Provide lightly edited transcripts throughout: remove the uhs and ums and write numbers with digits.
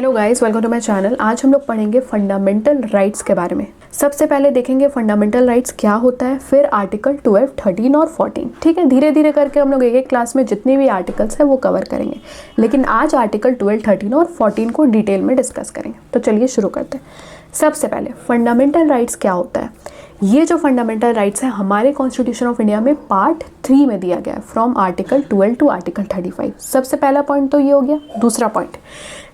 Hello guys, welcome to my channel. आज हम लोग पढ़ेंगे फंडामेंटल राइट्स के बारे में। सबसे पहले देखेंगे फंडामेंटल राइट्स क्या होता है, फिर आर्टिकल 12, 13 और 14। ठीक है, धीरे धीरे करके हम लोग एक एक क्लास में जितने भी आर्टिकल्स हैं वो कवर करेंगे, लेकिन आज आर्टिकल 12, 13 और 14 को डिटेल में डिस्कस करेंगे। तो चलिए शुरू करते हैं। सबसे पहले फंडामेंटल राइट्स क्या होता है। ये जो फंडामेंटल राइट्स है हमारे कॉन्स्टिट्यूशन ऑफ इंडिया में पार्ट 3 में दिया गया है, फ्रॉम आर्टिकल 12 टू आर्टिकल 35। सबसे पहला पॉइंट तो ये हो गया। दूसरा point,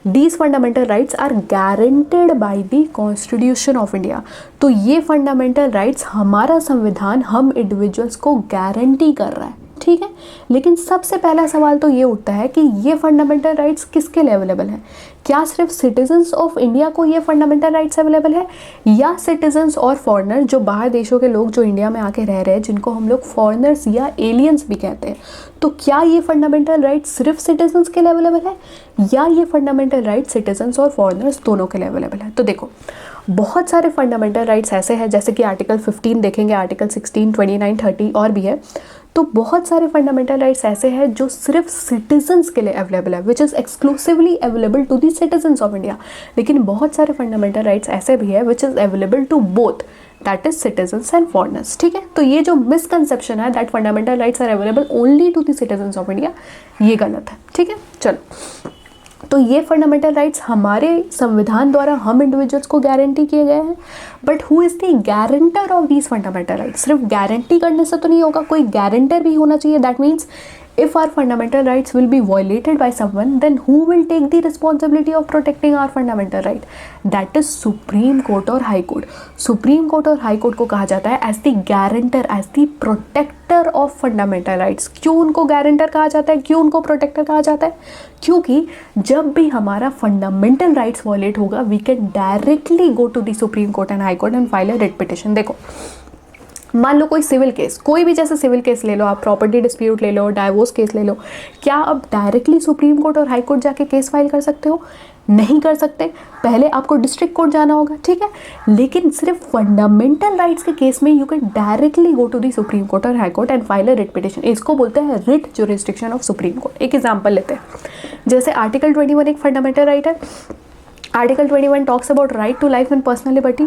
these fundamental rights are guaranteed by the constitution of India. तो ये फंडामेंटल राइट्स हमारा संविधान हम इंडिविजुअल्स को गारंटी कर रहा है। ठीक है, लेकिन सबसे पहला सवाल तो ये उठता है कि ये फंडामेंटल राइट्स किसके लिए अवेलेबल है। क्या सिर्फ सिटीजन्स ऑफ इंडिया को ये फंडामेंटल राइट्स अवेलेबल है, या सिटीजन्स और फॉरेनर जो बाहर देशों के लोग जो इंडिया में आके रह रहे हैं, जिनको हम लोग फॉरेनर्स या एलियंस भी कहते हैं, तो क्या ये फंडामेंटल राइट्स सिर्फ सिटीजन्स के लिए अवेलेबल है, या ये फंडामेंटल राइट्स सिटीजन्स और फॉरेनर्स दोनों के लिए अवेलेबल है। तो देखो, बहुत सारे फंडामेंटल राइट्स ऐसे हैं, जैसे कि आर्टिकल 15 देखेंगे, आर्टिकल 16, 29, 30 और भी है। तो बहुत सारे फंडामेंटल राइट्स ऐसे हैं जो सिर्फ सिटीजन्स के लिए अवेलेबल है, which is exclusively available to the citizens of India. लेकिन बहुत सारे फंडामेंटल राइट्स ऐसे भी है which is available to both, that is citizens and foreigners. ठीक है, तो ये जो मिसकंसेप्शन है that fundamental rights are available only to the citizens of India, ये गलत है। ठीक है, चलो, तो ये फंडामेंटल राइट्स हमारे संविधान द्वारा हम इंडिविजुअल्स को गारंटी किए गए हैं। But who is the guarantor of these fundamental rights. सिर्फ गारंटी करने से तो नहीं होगा, कोई गारंटर भी होना चाहिए। That means if our fundamental rights will be violated by someone, then who will take the responsibility of protecting our fundamental right? That is Supreme Court और High Court. Supreme Court और High Court को कहा जाता है as the guarantor, as the protector of fundamental rights. क्यों उनको guarantor कहा जाता है, क्यों उनको protector कहा जाता है? क्योंकि जब भी हमारा fundamental rights violate होगा, we can directly go to the Supreme Court and High Court and file a writ petition. देखो, मान लो कोई सिविल केस, कोई भी जैसे सिविल केस ले लो, आप प्रॉपर्टी डिस्प्यूट ले लो, डाइवोर्स केस ले लो, क्या आप डायरेक्टली सुप्रीम कोर्ट और हाई कोर्ट जाके केस फाइल कर सकते हो? नहीं कर सकते, पहले आपको डिस्ट्रिक्ट कोर्ट जाना होगा। ठीक है, लेकिन सिर्फ फंडामेंटल राइट्स के केस में you can directly go to the supreme court और high court and file a writ petition. इसको बोलते हैं writ jurisdiction of supreme court. एक एग्जाम्पल लेते हैं, जैसे आर्टिकल 21 एक फंडामेंटल राइट है। Article 21 talks about right to life and personal liberty.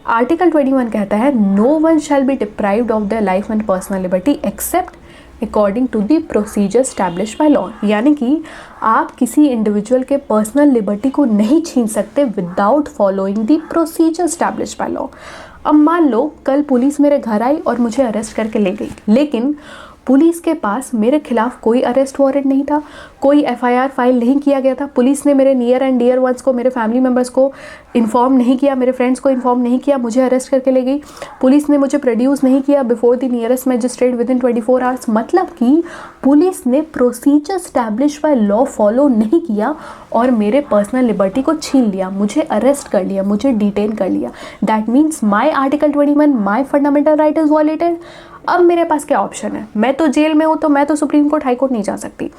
Article 21 कहता है no one shall be deprived of the life and personal liberty accept according to the procedure establish by law. यानी कि आप किसी individual के personal liberty को नहीं छीन सकते without following the procedure establish by law. अब मान लो कल पुलिस मेरे घर आई और मुझे अरेस्ट करके ले गई, लेकिन पुलिस के पास मेरे खिलाफ कोई अरेस्ट वारंट नहीं था, कोई एफआईआर फाइल नहीं किया गया था। पुलिस ने मेरे नियर एंड डियर वंस को, मेरे फैमिली मेम्बर्स को इन्फॉर्म नहीं किया, मेरे फ्रेंड्स को इन्फॉर्म नहीं किया, मुझे अरेस्ट करके ले गई। पुलिस ने मुझे प्रोड्यूस नहीं किया before the nearest magistrate with in 24 hours. मतलब कि पुलिस ने procedure establish by law follow नहीं किया और मेरे पर्सनल लिबर्टी को छीन लिया, मुझे अरेस्ट कर लिया, मुझे डिटेन कर लिया। That means my article 21, my fundamental right is violated. अब मेरे पास क्या ऑप्शन है, मैं तो जेल में हूँ, तो मैं तो सुप्रीम कोर्ट हाई कोर्ट नहीं जा सकती।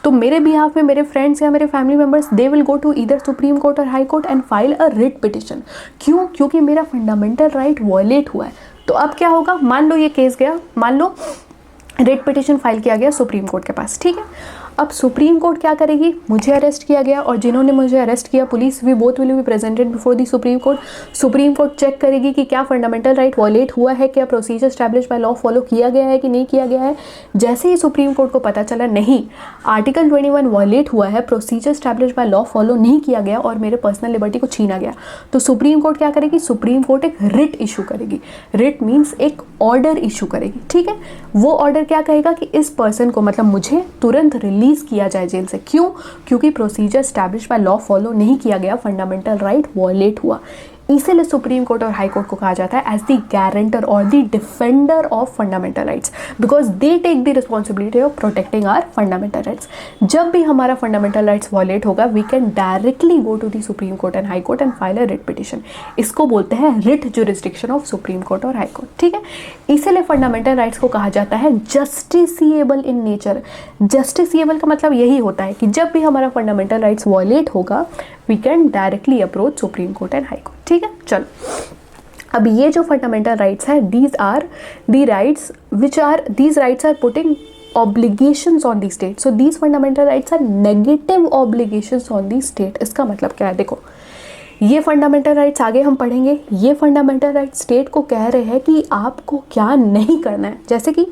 तो मेरे बिहाफ में मेरे फ्रेंड्स या मेरे family members, they will go to either supreme court और high court and file a writ petition. क्यों? क्योंकि मेरा फंडामेंटल राइट वॉयलेट हुआ है। तो अब क्या होगा, मान लो ये केस गया, मान लो रिट पिटिशन फाइल किया गया सुप्रीम कोर्ट के पास। ठीक है, अब सुप्रीम कोर्ट क्या करेगी, मुझे अरेस्ट किया गया और जिन्होंने मुझे अरेस्ट किया, police, we both will be presented before the supreme court. Supreme court check करेगी कि क्या फंडामेंटल राइट वॉयलेट हुआ है, क्या procedure establish by law follow किया गया है कि नहीं किया गया है। जैसे ही सुप्रीम कोर्ट को पता चला नहीं, आर्टिकल 21 वॉयलेट हुआ है, procedure establish by law follow नहीं किया गया और मेरे पर्सनल लिबर्टी को छीना गया, तो सुप्रीम कोर्ट क्या करेगी, सुप्रीम कोर्ट एक रिट इशू करेगी। रिट मीन्स एक ऑर्डर इशू करेगी। ठीक है, वो ऑर्डर क्या कहेगा कि इस पर्सन को, मतलब मुझे, तुरंत रिलीज किया जाए जेल से। क्यों? क्योंकि procedure establish by law follow नहीं किया गया, फंडामेंटल राइट वॉयलेट हुआ। इसीलिए सुप्रीम कोर्ट और हाई कोर्ट को कहा जाता है एज द गारंटर और the defender of fundamental rights, because they take the responsibility of protecting our fundamental rights. जब भी हमारा फंडामेंटल राइट्स वॉयलेट होगा, we can directly go to the supreme court and high court and file a writ petition. इसको बोलते हैं writ jurisdiction of supreme court और high court. ठीक है, इसीलिए फंडामेंटल राइट्स को कहा जाता है जस्टिसिएबल इन नेचर। जस्टिसिएबल का मतलब यही होता है कि जब भी हमारा फंडामेंटल राइट्स वॉयलेट होगा, we can directly approach supreme court and high court. ठीक है, चलो, अब ये जो फंडामेंटल राइट्स है, these are the rights which are, these rights are putting obligations on the state. So these fundamental rights are negative obligations on the state. इसका मतलब क्या है, देखो ये फंडामेंटल राइट्स आगे हम पढ़ेंगे, ये फंडामेंटल राइट्स स्टेट को कह रहे हैं कि आपको क्या नहीं करना है। जैसे कि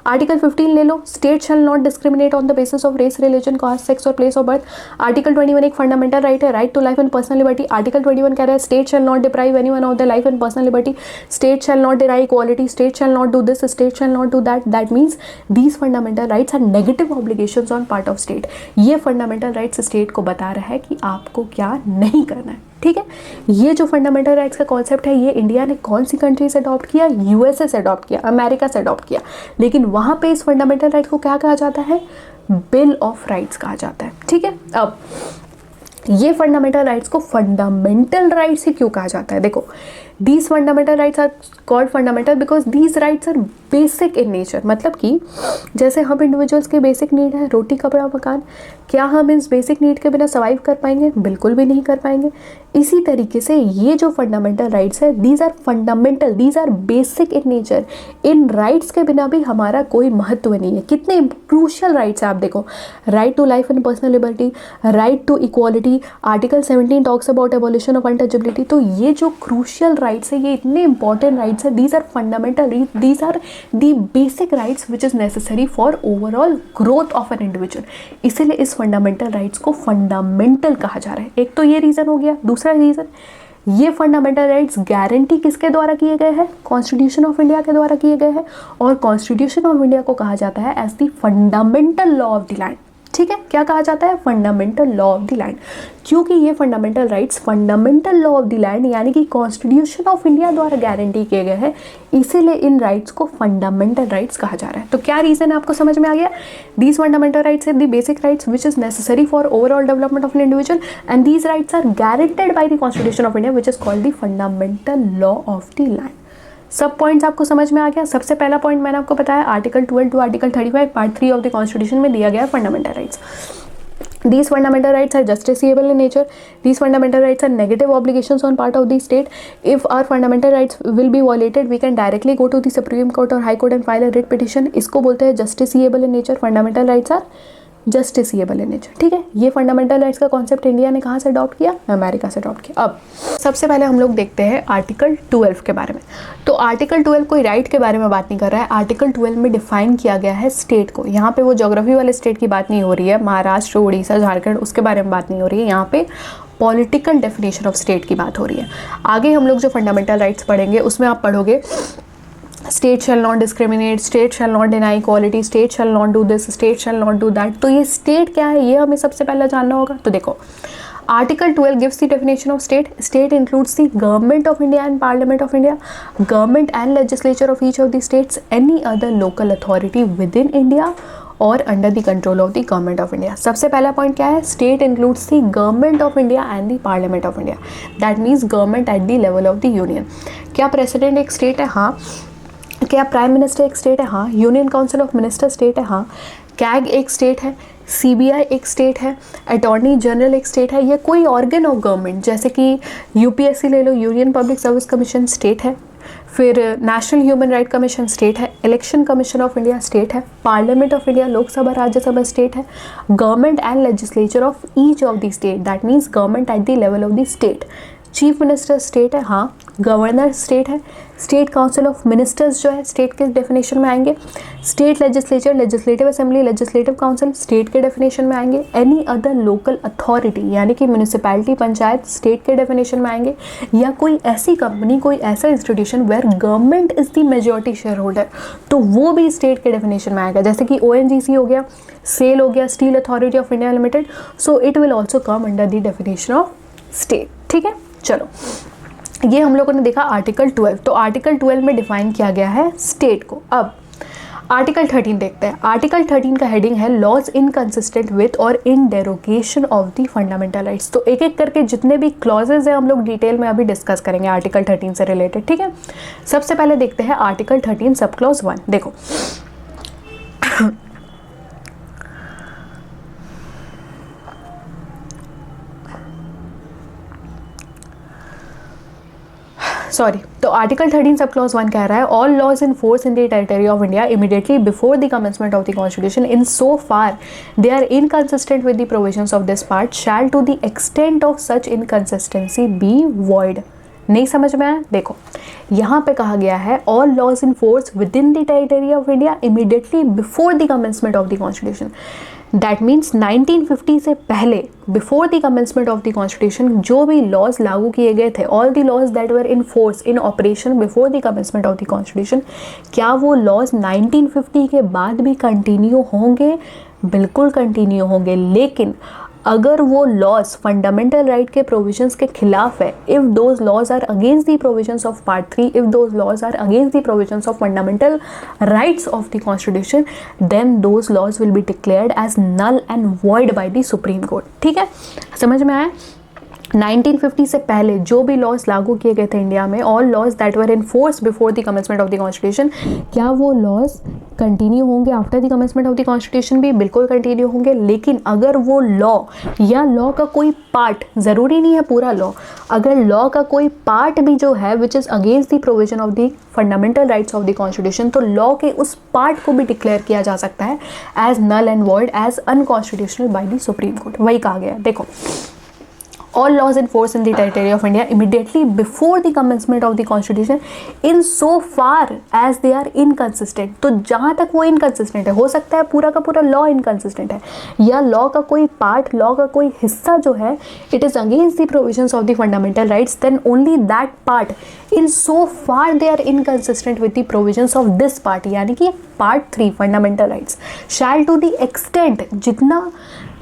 आर्टिकल 15 ले लो, state shall not discriminate on the basis of race, religion, caste, sex और प्लेस ऑफ बर्थ। आर्टिकल 21 एक फंडामेंटल राइट है, right to life and personal liberty. Article 21 कह रहा है state shall not deprive anyone of the life and personal liberty, state shall not derive equality, state shall not do this, state shall not do that. That means these fundamental rights are negative obligations on part of state. ये fundamental rights state को बता रहा है कि आपको क्या नहीं करना है, ठीक है। ये जो फंडामेंटल राइट्स का कॉन्सेप्ट है, ये इंडिया ने कौन सी कंट्री से अडॉप्ट किया, यूएसए से अडॉप्ट किया, अमेरिका से अडॉप्ट किया। लेकिन वहाँ पे इस फंडामेंटल राइट को क्या कहा जाता है, बिल ऑफ राइट्स कहा जाता है, ठीक है। अब ये फंडामेंटल राइट्स को फंडामेंटल राइट्स ही क्यों कहा जाता है, देखो these fundamental rights are called fundamental because these rights are basic in nature. मतलब कि जैसे हम इंडिविजुअल्स के बेसिक नीड है रोटी कपड़ा मकान, क्या हम इस बेसिक नीड के बिना सर्वाइव कर पाएंगे, बिल्कुल भी नहीं कर पाएंगे। इसी तरीके से ये जो फंडामेंटल राइट्स है, these are fundamental, these are basic in nature. इन राइट्स के बिना भी हमारा कोई महत्व नहीं है। कितने क्रूशियल राइट्स है आप देखो, right to life and personal liberty, right to equality, article 17 talks about abolition of untouchability. तो ये जो क्रूशियल राइट्स है, ये इतने इंपॉर्टेंट राइट्स है, these are fundamental, these are the basic rights which is necessary for overall growth of an individual. इसीलिए इस fundamental rights को फंडामेंटल कहा जा रहा है। एक तो ये रीजन हो गया। दूसरा रीजन, ये फंडामेंटल राइट्स गारंटी किसके द्वारा किए गए हैं, कॉन्स्टिट्यूशन ऑफ इंडिया के द्वारा किए गए हैं। और कॉन्स्टिट्यूशन ऑफ इंडिया को कहा जाता है as the fundamental law of the land, ठीक है। क्या कहा जाता है, fundamental law of the land, क्योंकि ये fundamental rights fundamental law of the land यानी कि कॉन्स्टिट्यूशन ऑफ इंडिया द्वारा गारंटी किए गए हैं, इसीलिए इन राइट्स को फंडामेंटल राइट्स कहा जा रहा है। तो क्या रीजन है, आपको समझ में आ गया। These fundamental rights are the basic rights which is necessary for overall development of an individual and these rights are guaranteed by the constitution of India which is called the fundamental law of the land. सब points आपको समझ में आ गया। सबसे पहला point मैंने आपको बताया, article 12 to article 35 part 3 of the constitution में दिया गया fundamental rights. These fundamental rights are justiciable in nature. These fundamental rights are negative obligations on part of the state. If our fundamental rights will be violated, we can directly go to the Supreme Court or High Court and file a writ petition. इसको बोलते हैं justiciable in nature. Fundamental rights are justiciable in nature, ठीक है। ये fundamental rights का concept India ने कहाँ से अडॉप्ट किया, अमेरिका से अडॉप्ट किया। अब सबसे पहले हम लोग देखते हैं आर्टिकल 12 के बारे में। तो आर्टिकल 12 कोई राइट के बारे में बात नहीं कर रहा है। आर्टिकल 12 में डिफाइन किया गया है स्टेट को। यहाँ पे वो ज्योग्राफी वाले स्टेट की बात नहीं हो रही है, महाराष्ट्र, उड़ीसा, झारखंड, उसके बारे में बात नहीं हो रही है। यहाँ पे पॉलिटिकल डेफिनेशन ऑफ स्टेट की बात हो रही है। आगे हम लोग जो फंडामेंटल राइट्स पढ़ेंगे उसमें आप पढ़ोगे state shall not discriminate, state shall not deny equality, state shall not do this, state shall not do that. तो ये स्टेट क्या है, ये हमें सबसे पहले जानना होगा। तो देखो article 12 gives the definition of state. State includes the government of India and parliament of India, government and legislature of each of the states, any other local authority within India और under the control of the government of India. सबसे पहला point क्या है, state includes the government of India and the parliament of India. That means government at the level of the union. क्या president एक state है, हाँ। क्या prime minister एक स्टेट है, हाँ। Union council of minister state है, हाँ। कैग एक स्टेट है, सीबीआई एक स्टेट है, अटॉर्नी जनरल एक स्टेट है। ये कोई ऑर्गन ऑफ गवर्नमेंट, जैसे कि यूपीएससी ले लो, union public service commission state है, फिर national human right commission state है, election commission of India state है, parliament of India Lok Sabha Rajya Sabha state है, government and legislature of each of the state, that means government at the level of the state. Chief minister state है, हाँ। Governor state है, state council of ministers जो है state के definition में आएंगे, state legislature, legislative assembly, legislative council state के definition में आएंगे, एनी अदर लोकल अथॉरिटी यानी कि म्यूनिसिपैलिटी पंचायत स्टेट के डेफिनेशन में आएंगे, या कोई ऐसी कंपनी, कोई ऐसा institution where government is the majority shareholder, तो वो भी स्टेट के डेफिनेशन में आएगा। जैसे कि ONGC हो गया, सेल हो गया, steel authority of India limited, so it will also come under the definition of state, ठीक है। चलो ये हम लोगों ने देखा आर्टिकल 12। तो आर्टिकल 12 में डिफाइन किया गया है स्टेट को। अब आर्टिकल 13 देखते हैं। आर्टिकल 13 का हेडिंग है लॉज इनकंसिस्टेंट विथ और in derogation of the fundamental rights. तो एक एक करके जितने भी क्लॉजेज हैं हम लोग डिटेल में अभी डिस्कस करेंगे आर्टिकल 13 से रिलेटेड, ठीक है। सबसे पहले देखते हैं आर्टिकल 13 सब क्लॉज 1। देखो सॉरी, तो आर्टिकल 13 सब क्लॉज 1 कह रहा है all laws in force in the territory of India immediately before the commencement of the constitution in so far they are inconsistent with the provisions of this part shall to the extent of such inconsistency be void. नहीं समझ में आया? देखो यहाँ पे कहा गया है all laws in force within the territory of India immediately before the commencement of the constitution. That means 1950 से पहले before the commencement of the constitution जो भी लॉज लागू किए गए थे, all the laws that were in force in operation before the commencement of the constitution, क्या वो लॉज 1950 के बाद भी कंटिन्यू होंगे? बिल्कुल कंटिन्यू होंगे। लेकिन अगर वो लॉज फंडामेंटल राइट के प्रोविजंस के खिलाफ है, if those laws are against the provisions of part 3, if those laws are against the provisions of fundamental rights of the constitution, then those laws will be declared as null and void by the supreme court. ठीक है, समझ में आया? 1950 से पहले जो भी laws लागू किए गए थे इंडिया में, all laws that were in force before the commencement of the constitution, क्या वो लॉज कंटिन्यू होंगे after the commencement of the constitution? भी बिल्कुल कंटिन्यू होंगे। लेकिन अगर वो लॉ या लॉ का कोई पार्ट, ज़रूरी नहीं है पूरा लॉ, अगर लॉ का कोई पार्ट भी जो है which is against the provision of the fundamental rights of the constitution, तो लॉ के उस पार्ट को भी डिक्लेयर किया जा सकता है as null and void, as unconstitutional by the supreme court. वही कहा गया। देखो all laws in force in the territory of India immediately before the commencement of the constitution in so far as they are inconsistent। तो जहाँ तक वो inconsistent है, हो सकता है पूरा का पूरा law inconsistent है, या law का कोई part, law का कोई हिस्सा जो है it is against the provisions of the fundamental rights, then only that part in so far they are inconsistent with the provisions of this part, यानी कि part 3 fundamental rights shall to the extent, जितना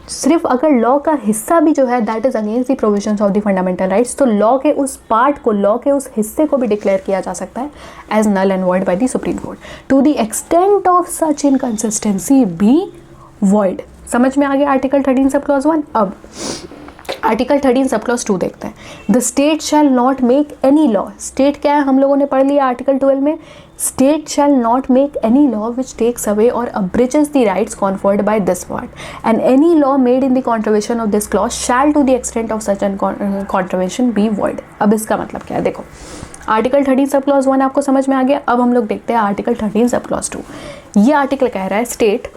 सिर्फ अगर law का हिस्सा भी जो है that is against the provisions of the fundamental rights, तो लॉ के उस पार्ट को, लॉ के उस हिस्से को भी डिक्लेयर किया जा सकता है as null and void by the supreme court to the extent of such inconsistency be void. समझ में आ गया आर्टिकल 13 सब क्लॉज 1। अब आर्टिकल 13 सब क्लॉज 2 देखते हैं। The state shall not make any law, state क्या है हम लोगों ने पढ़ लिया आर्टिकल 12 में, state shall not make any law which takes away or abridges the rights conferred by this part, and any law made in the contravention of this clause shall to the extent of such contravention be void। अब इसका मतलब क्या है? देखो article 13 sub clause 1 आपको समझ में आ गया। अब हम लोग देखते हैं आर्टिकल 13 सब क्लॉज 2। ये आर्टिकल कह रहा है स्टेट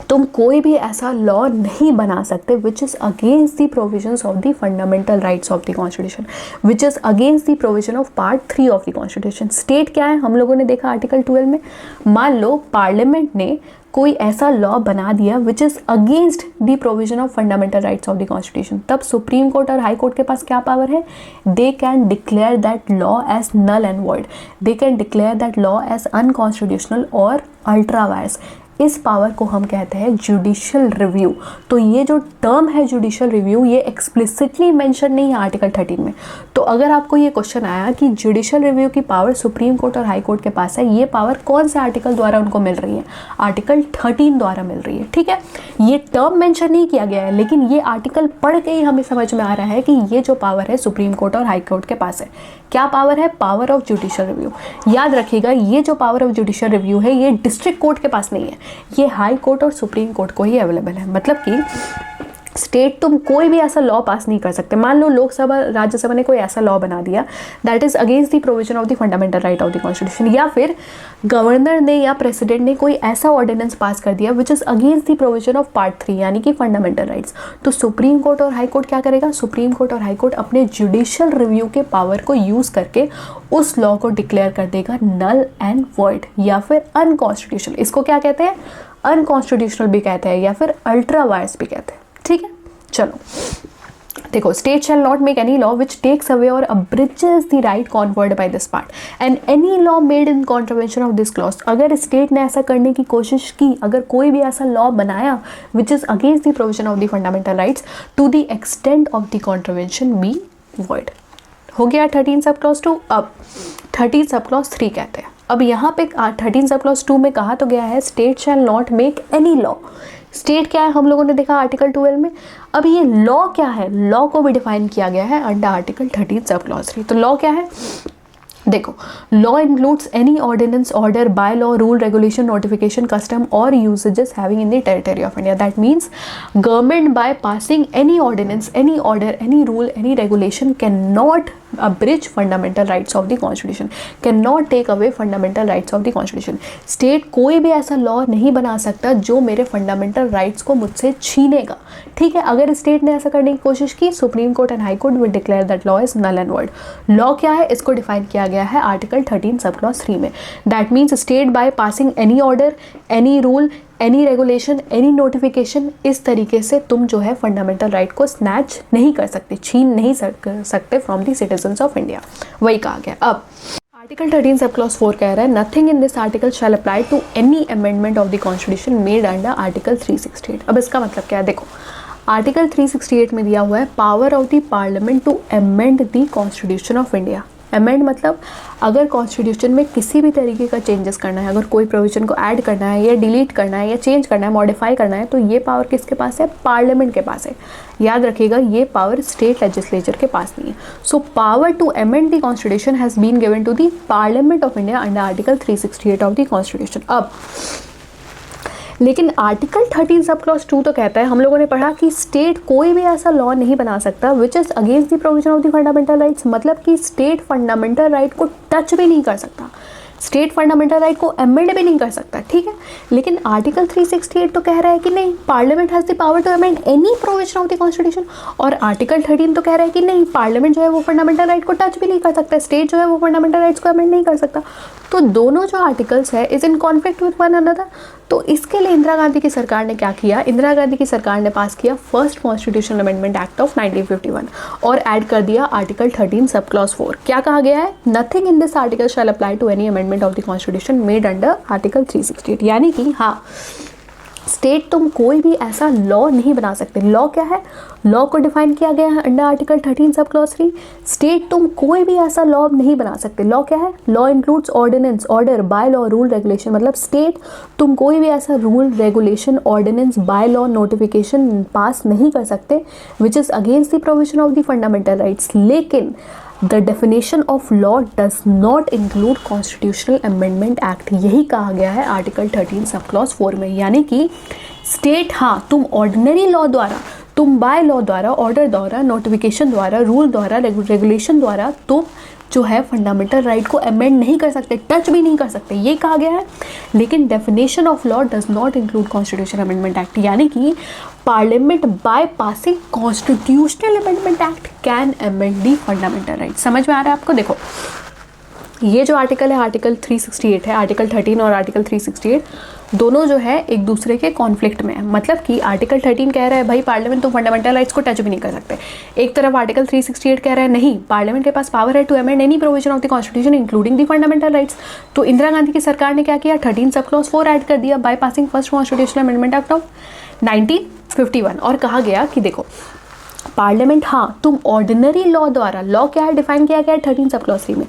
तुम कोई भी ऐसा लॉ नहीं बना सकते which is against the provisions of the fundamental rights of the constitution, which is against the provision of part 3 of the constitution. State क्या है हम लोगों ने देखा आर्टिकल 12 में, मान लो पार्लियामेंट ने कोई ऐसा लॉ बना दिया which is against the provision of fundamental rights of the constitution, तब सुप्रीम कोर्ट और हाई कोर्ट के पास क्या पावर है? They can declare that law as null and void, they can declare that law as unconstitutional or ultra vires. इस power को हम कहते हैं जुडिशियल रिव्यू। तो ये जो टर्म है जुडिशियल रिव्यू, ये एक्सप्लिसिटली मेंशन नहीं है आर्टिकल 13 में। तो अगर आपको ये क्वेश्चन आया कि जुडिशियल रिव्यू की पावर सुप्रीम कोर्ट और हाई कोर्ट के पास है, ये पावर कौन से आर्टिकल द्वारा उनको मिल रही है? आर्टिकल 13 द्वारा मिल रही है। ठीक है, ये टर्म मेंशन नहीं किया गया है, लेकिन ये आर्टिकल पढ़ के ही हमें समझ में आ रहा है कि ये जो पावर है सुप्रीम कोर्ट और हाई कोर्ट के पास है। क्या पावर है? Power of judicial review. याद रखिएगा ये जो पावर ऑफ जुडिशियल रिव्यू है ये डिस्ट्रिक्ट कोर्ट के पास नहीं है, ये हाई कोर्ट और सुप्रीम कोर्ट को ही अवेलेबल है। मतलब कि स्टेट तुम कोई भी ऐसा लॉ पास नहीं कर सकते। मान लो लोकसभा राज्यसभा ने कोई ऐसा लॉ बना दिया that is against the provision of the fundamental right of the constitution, या फिर गवर्नर ने या प्रेसिडेंट ने कोई ऐसा ऑर्डिनेंस पास कर दिया विच is against the provision of part 3 यानी कि फंडामेंटल राइट्स, तो सुप्रीम कोर्ट और हाई कोर्ट क्या करेगा? सुप्रीम कोर्ट और हाई कोर्ट अपने जुडिशियल रिव्यू के पावर को यूज करके उस लॉ को डिक्लेयर कर देगा नल एंड वॉइड या फिर अनकॉन्स्टिट्यूशनल। इसको क्या कहते हैं? अनकॉन्स्टिट्यूशनल भी कहते हैं या फिर अल्ट्रा वायर्स भी कहते हैं। ठीक है, चलो देखो, state shall not make any law which takes away और abridges the right conferred by this part and any law made in contravention of this clause. अगर स्टेट ने ऐसा करने की कोशिश की, अगर कोई भी ऐसा लॉ बनाया which is against the provision of the fundamental rights to the extent of the contravention be void. हो गया 13 सब क्लॉज 2। अब 13 सब क्लॉज 3 कहते हैं। अब यहाँ पे 13 सब क्लॉज 2 में कहा तो गया है state shall not make any law. State क्या है हम लोगों ने देखा आर्टिकल 12 में। अब ये लॉ क्या है? लॉ को भी डिफाइन किया गया है अंडर आर्टिकल 13 सब क्लॉज 3। तो लॉ क्या है? देखो, law includes any ordinance, order, bylaw, rule, regulation, notification, custom और usages having in the territory of India. That means government by passing any ordinance, any order, any rule, any regulation can not abridge fundamental rights of the constitution, cannot take away fundamental rights of the constitution. State कोई भी ऐसा law नहीं बना सकता जो मेरे fundamental rights को मुझसे छीनेगा. ठीक है, अगर स्टेट ने ऐसा करने की कोशिश की, supreme court and high court will declare that law is null and void. Law क्या है, इसको डिफाइन किया गया है आर्टिकल 13 सब क्लॉज 3 में. That means state by passing any order, any rule, any regulation, any notification, इस तरीके से तुम जो है फंडामेंटल राइट को स्नैच नहीं कर सकते, छीन नहीं सकते from the citizens of India. वही कहा गया. अब आर्टिकल 13 सब क्लॉज 4 कह रहा है nothing in this article shall apply to any amendment of the constitution made under article 368. अब इसका मतलब क्या है, देखो आर्टिकल 368 में दिया हुआ है power of the parliament to amend the constitution of India. Amend मतलब अगर कॉन्स्टिट्यूशन में किसी भी तरीके का चेंजेस करना है, अगर कोई प्रोविजन को ऐड करना है या डिलीट करना है या चेंज करना है, मॉडिफाई करना है, तो ये पावर किसके पास है, पार्लियामेंट के पास है. याद रखिएगा, ये पावर स्टेट लेजिस्लेचर के पास नहीं है. So power to amend the constitution has been given to the parliament of India under article 368 of the constitution. अब लेकिन आर्टिकल 13 सब क्लॉज 2 तो कहता है, हम लोगों ने पढ़ा कि स्टेट कोई भी ऐसा लॉ नहीं बना सकता विच is against the provision of the fundamental rights. मतलब कि स्टेट फंडामेंटल राइट को टच भी नहीं कर सकता, स्टेट फंडामेंटल राइट को अमेंड भी नहीं कर सकता. ठीक है, लेकिन आर्टिकल 368 तो कह रहा है कि नहीं, parliament has the power to amend any provision of the constitution. और आर्टिकल 13 तो कह रहा है कि नहीं, पार्लियामेंट जो है वो फंडामेंटल राइट को टच भी नहीं कर सकता, स्टेट जो है वो फंडामेंटल राइट्स को अमेंड नहीं कर सकता. तो दोनों जो आर्टिकल्स है is in conflict with one another. तो इसके लिए इंदिरा गांधी की सरकार ने क्या किया, इंदिरा गांधी की सरकार ने पास किया first constitutional amendment act of 1951 और ऐड कर दिया आर्टिकल 13 सब क्लॉज 4. क्या कहा गया है, nothing in this article shall apply to any amendment of the constitution made under article 368. यानी कि हाँ, स्टेट तुम कोई भी ऐसा लॉ नहीं बना सकते. लॉ क्या है, लॉ को डिफाइन किया गया है under article 13 sub clause 3. State तुम कोई भी ऐसा लॉ नहीं बना सकते. लॉ क्या है, law includes ordinance, order, bylaw, rule, regulation. मतलब स्टेट तुम कोई भी ऐसा rule, regulation, ordinance, bylaw, notification pass नहीं कर सकते which is against the provision of the fundamental rights. लेकिन the definition of law does not include constitutional amendment act. यही कहा गया है आर्टिकल 13 सब क्लॉज 4 में. यानी कि स्टेट हाँ, तुम ऑर्डिनरी लॉ द्वारा, तुम बाय लॉ द्वारा, ऑर्डर द्वारा, नोटिफिकेशन द्वारा, रूल द्वारा, रेगुलेशन द्वारा तुम जो है फंडामेंटल राइट को अमेंड नहीं कर सकते, टच भी नहीं कर सकते, ये कहा गया है. लेकिन definition of law does not include constitution amendment act. यानी कि parliament by passing constitutional amendment act can amend the fundamental right. समझ में आ रहा है आपको. देखो ये जो आर्टिकल है आर्टिकल 368 है, आर्टिकल 13 और आर्टिकल 368 दोनों जो है एक दूसरे के कॉन्फ्लिक्ट में है. मतलब कि आर्टिकल 13 कह रहा है भाई पार्लियामेंट तो फंडामेंटल राइट्स को टच भी नहीं कर सकते. एक तरफ आर्टिकल 368 कह रहा है नहीं, पार्लियामेंट के पास पावर है to amend any provision of the constitution including the fundamental rights. तो इंदिरा गांधी की सरकार ने क्या किया, 13 सब क्लॉज 4 ऐड कर दिया by passing first constitutional amendment act of 1951. और कहा गया कि देखो पार्लियामेंट हाँ, तुम ऑर्डिनरी लॉ द्वारा, लॉ क्या है डिफाइन किया गया है 13 सब क्लॉज 3 में,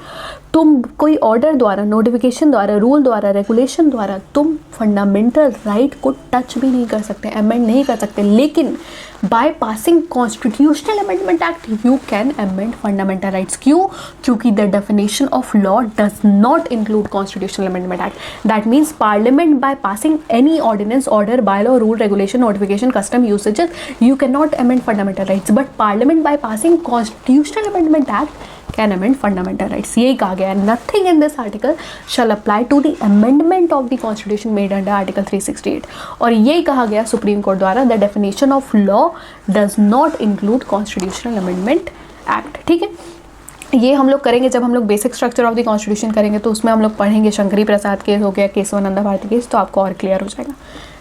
तुम कोई ऑर्डर द्वारा, नोटिफिकेशन द्वारा, रूल द्वारा, रेगुलेशन द्वारा तुम फंडामेंटल राइट को टच भी नहीं कर सकते, अमेंड नहीं कर सकते. लेकिन by passing constitutional amendment act you can amend fundamental rights. क्यों, क्योंकि the definition of law does not include constitutional amendment act. That means parliament by passing any ordinance, order, bylaw, rule, regulation, notification, custom, usages you can not amend fundamental rights. But parliament by passing constitutional amendment act can amend fundamental rights. यही कहा गया है, nothing in this article shall apply to the amendment of the constitution made under article 368. और यही कहा गया supreme court द्वारा, the definition of law does not include constitutional amendment act. ठीक है, ये हम लोग करेंगे जब हम लोग basic structure of the constitution करेंगे, तो उसमें हम लोग पढ़ेंगे शंकरी प्रसाद केस हो गया, केशवानंदा भारती केस, तो आपको और क्लियर हो जाएगा.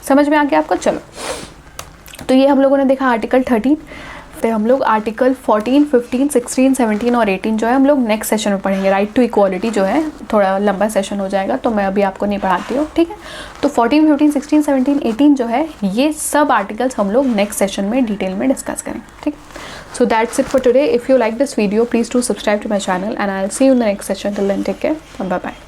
समझ में आ गया आपको. चलो, तो ये हम लोगों ने देखा आर्टिकल 13. फिर हम लोग आर्टिकल 14, 15, 16, 17 और 18 जो है हम लोग नेक्स्ट सेशन में पढ़ेंगे. राइट टू इक्वालिटी जो है थोड़ा लंबा सेशन हो जाएगा, तो मैं अभी आपको नहीं पढ़ाती हूँ. ठीक है, तो 14, 15, 16, 17, 18 जो है ये सब आर्टिकल्स हम लोग नेक्स्ट सेशन में डिटेल में डिस्कस करेंगे. ठीक, so that's it for today. If you like this video please do subscribe to my channel and I will see you in the next session. Till then take care, bye bye.